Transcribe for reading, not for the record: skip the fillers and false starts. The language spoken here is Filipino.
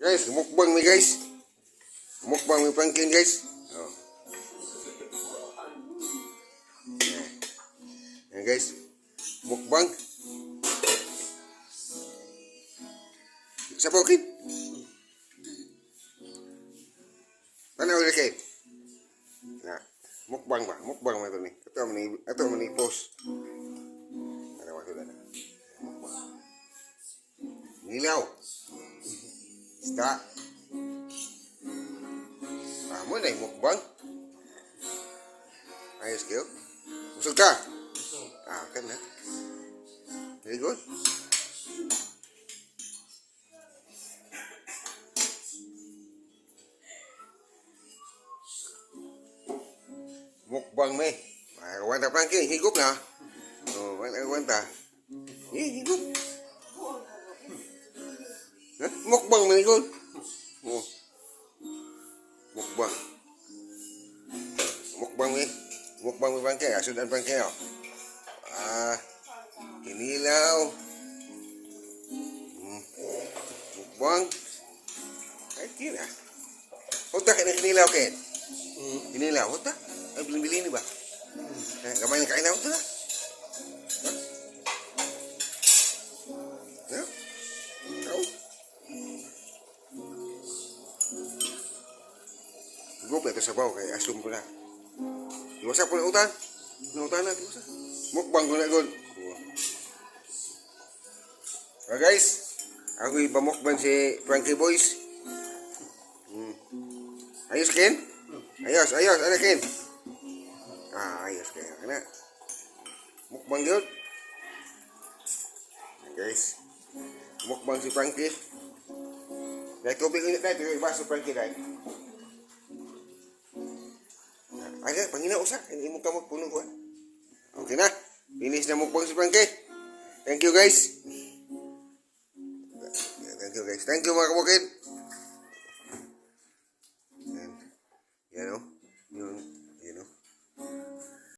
Guys, mukbang nih guys. Mukbang nih pangkin guys. Oh. Nah, guys, mukbang. Siapa oke? Mana udah kayak? Nah, mukbang pak, mukbang itu nih. Atau meni post. Ada waktu ada. Mukbang. Nilaw. Sta. Kamu nih mukbang. Ayo skill. Usuk ka? Ah, kan na. Very good. Mukbang me. Wanta pangke, higup na. Oh, wanta. Higup. Mukbang me good. Oh. Mukbang. Mukbang me. Mukbang me pangke, asudan pangke oh. Ah, inilaw. Mukbang. Ay, kira. Huwag ka kinilaw, Ken. Inilaw, huwag ka. Ay, bilin-bilin ba? Gamay na kain na, huwag ka. Ha? Ikaw? Gup na ito sa baw, kaya asum ko na. Iwasak po na utan. Utan na, iwasak. Mukbang ko na, good. So guys, ako ipamukbang si Frankie Boys. Ayos, Ken? Ayos. Ano, Ken? Ah, ayos kayo. Ano? Mukbang yun. Guys, mukbang si Frankie. Dahil tubig ulit tayo. Tubig baso Frankie dahil. Ay, panginaw sa. Hindi mo ka magpuno ko. Okay na. Finish na mukbang si Frankie. Thank you guys. Thank you mga kabukid.